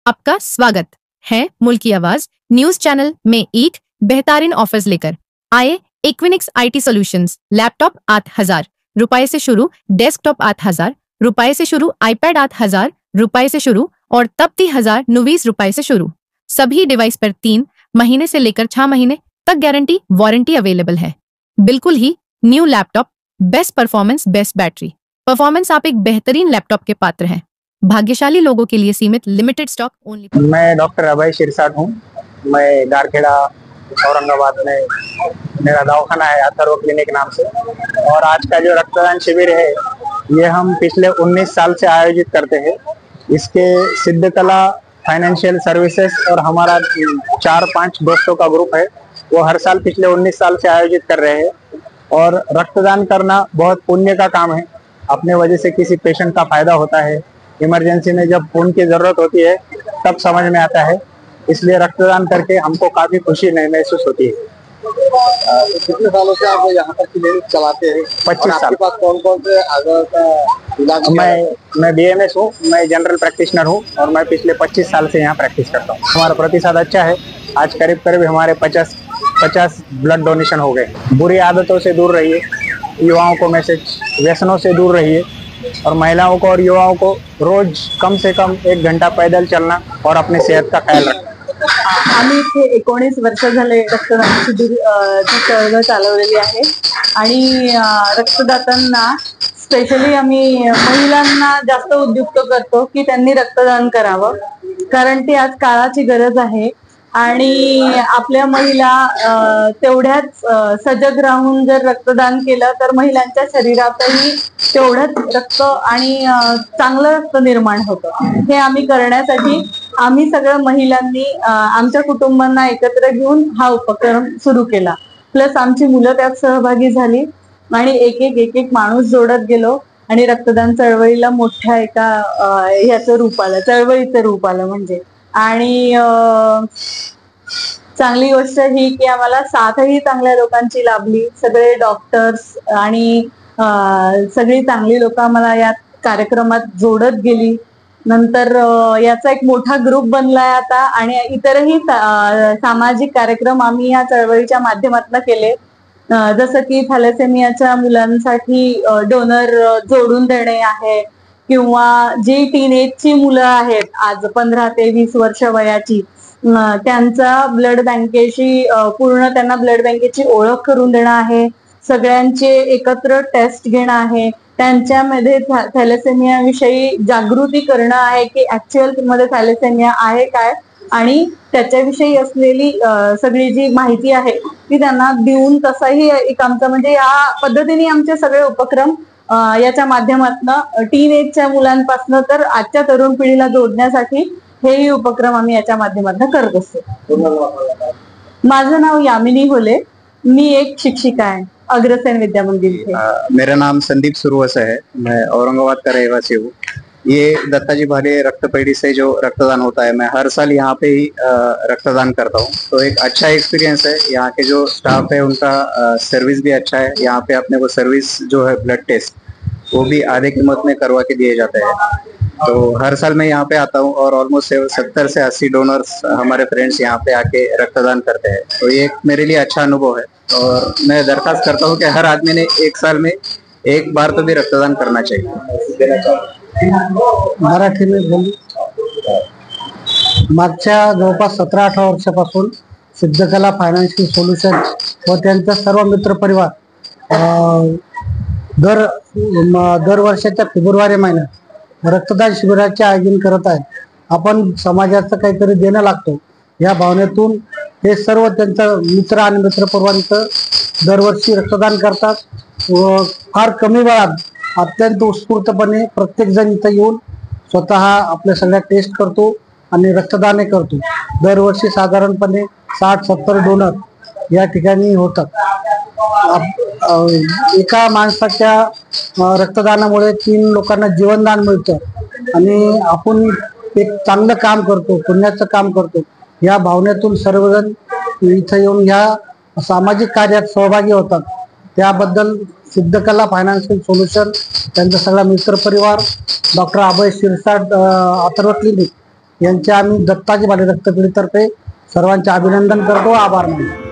आपका स्वागत है मुल्क की आवाज न्यूज चैनल में एक बेहतरीन ऑफर्स लेकर आए। इक्विनिक्स IT सॉल्यूशंस लैपटॉप 8,000 रुपए से शुरू, डेस्कटॉप 8,000 रुपए से शुरू, iPad 8,000 रुपए से शुरू और तब 30,090 रुपए से शुरू। सभी डिवाइस पर 3 महीने से लेकर 6 महीने तक गारंटी वारंटी अवेलेबल है। बिल्कुल ही new laptop, best performance, best battery performance. आप एक बेहतरीन लैपटॉप के पात्र हैं। भाग्यशाली लोगों के लिए सीमित लिमिटेड स्टॉक ओनली। मैं डॉक्टर अभय शिरसाट हूँ। मैं गारखेड़ा औरंगाबाद में मेरा दवाखाना है अथर्व क्लिनिक नाम से। और आज का जो रक्तदान शिविर है ये हम पिछले 19 साल से आयोजित करते हैं। इसके सिद्धकला फाइनेंशियल सर्विसेज और हमारा 4-5 दोस्तों का ग्रुप है, वो हर साल पिछले 19 साल से आयोजित कर रहे हैं। और रक्तदान करना बहुत पुण्य का काम है। अपने वजह से किसी पेशेंट का फायदा होता है। इमरजेंसी में जब खून की जरूरत होती है तब समझ में आता है। इसलिए रक्तदान करके हमको काफी खुशी महसूस होती है। कितने सालों से आप यहाँ पर क्लिनिक चलाते हैं? 25 साल। आपके पास कौन कौन से का इलाज? मैं BMS हूँ, मैं जनरल प्रैक्टिशनर हूँ और मैं पिछले 25 साल से यहाँ प्रैक्टिस करता हूँ। हमारा प्रतिशत अच्छा है। आज करीब करीब हमारे 50 ब्लड डोनेशन हो गए। बुरी आदतों से दूर रहिए, युवाओं को मैसेज, व्यसनों से दूर रहिए और महिलाओं को और युवाओं को रोज कम से कम 1 घंटा पैदल चलना और अपनी सेहत का ख्याल रखना। आम्ही इथे 19 वर्ष झाले रक्तदान शिबिर चळवळ चालवलेली आहे आणि रक्तदात्यांना स्पेशली आम्ही महिलांना जास्त उद्युक्त करतो की त्यांनी रक्तदान करावं, कारण ती आज काळाची गरज आहे। आणि आपल्या महिला तेवढ्याच सजग राहून जर रक्तदान केलं तर महिलांच्या शरीरातही तेवढंच रक्त आणि चांगलं रक्त निर्माण होतं। हे आम्ही करण्यासाठी आम्ही सगळ्या महिलांनी आमच्या कुटुंबांना एकत्र घेऊन हा उपक्रम सुरू केला। प्लस आमची मुलं त्यात सहभागी झाली आणि एक माणूस जोडत गेलो आणि रक्तदान चळवळीला मोठ्या एका ह्याचं रूप आलं, चळवळीचं रूप आलं म्हणजे। आणि चांगली गोष्ट ही की आम्हाला साथही चांगल्या लोकांची लाभली। सगळे डॉक्टर्स आणि सगळी चांगली लोक आम्हाला या कार्यक्रमात जोडत गेली। नंतर याचा एक मोठा ग्रुप बनलाय आता आणि इतरही सामाजिक कार्यक्रम आम्ही या चळवळीच्या माध्यमातून केले, जसं की थॅलेसेमियाच्या मुलांसाठी डोनर जोडून देणे आहे, किंवा जी टीनेजची मुलं आहेत आज 15 ते 20 वर्ष वयाची, त्यांचा ब्लड बँकेशी पूर्ण त्यांना ब्लड बँकेची ओळख करून देणं आहे। सगळ्यांचे एकत्र टेस्ट घेणं आहे, त्यांच्यामध्ये थॅलेसेमिया विषयी जागृती करणं आहे की ऍक्च्युअल मध्ये थॅलेसेमिया आहे काय आणि त्याच्याविषयी असलेली सगळी जी माहिती आहे ती त्यांना देऊन, तसाही एक आमचा म्हणजे या पद्धतीने आमचे सगळे उपक्रम याच्या माध्यमातून टीनेजच्या मुलांपासून तर आजच्या तरुण पिढीला जोडण्यासाठी हेही उपक्रम आम्ही याच्या माध्यमातून करत असतो। माझं नाव यामिनी होले, मी एक शिक्षिका है अग्रसेन विद्या मंदिर से। मेरा नाम संदीप सुरवसा है, मैं औरंगाबाद का रहवासी हूँ। ये दत्ताजी भाले रक्तपेढ़ी से जो रक्तदान होता है, मैं हर साल यहाँ पे ही रक्तदान करता हूँ। तो एक अच्छा एक्सपीरियंस है। यहाँ के जो स्टाफ है उनका सर्विस भी अच्छा है। यहाँ पे अपने को सर्विस जो है ब्लड टेस्ट वो भी आधे कीमत में करवा के दिए जाते हैं। तो हर साल मैं यहाँ पे आता हूँ और ऑलमोस्ट 70 से 80 डोनर्स हमारे फ्रेंड्स यहाँ पे आके रक्तदान करते हैं। तो ये मेरे लिए अच्छा अनुभव है और मैं दरखास्त करता हूँ कि हर आदमी ने 1 साल में 1 बार तो भी रक्तदान करना चाहिए। मराठी में बोलू। मागच्या जवळपास 17-18 वर्षापासून सिद्धकला फायनान्शियल सोल्युशन व त्यांचा सर्व मित्र परिवार दर वर्षाच्या फेब्रुवारी महिन्यात रक्तदान शिबिराचे आयोजन करत आहेत। आपण समाजाचं काहीतरी देणं लागतो या भावनेतून हे सर्व त्यांचा मित्र आणि मित्रपरिवार इथं दरवर्षी रक्तदान करतात व फार कमी वेळात अत्यंत उत्स्फूर्तपणे प्रत्येक जण इथं येऊन स्वतः आपल्या सगळ्या टेस्ट करतो आणि रक्तदान करतो। दरवर्षी साधारणपणे 60-70 डोनर या ठिकाणी होतात। एका माणसाच्या रक्तदानामुळे 3 लोकांना जीवनदान मिळतं आणि आपण एक चांगलं काम करतो, पुण्याचं काम करतो या भावनेतून सर्वजण इथं येऊन या सामाजिक कार्यात सहभागी होतात। त्याबद्दल सिद्धकला फायनान्शियल सोल्युशन, त्यांचा सगळा मित्रपरिवार, डॉक्टर अभय शिरसाट अथर्व क्लिनिक यांचे आम्ही दत्ताजी भाले रक्तपेढीतर्फे सर्वांचे अभिनंदन करतो, आभार मानतो.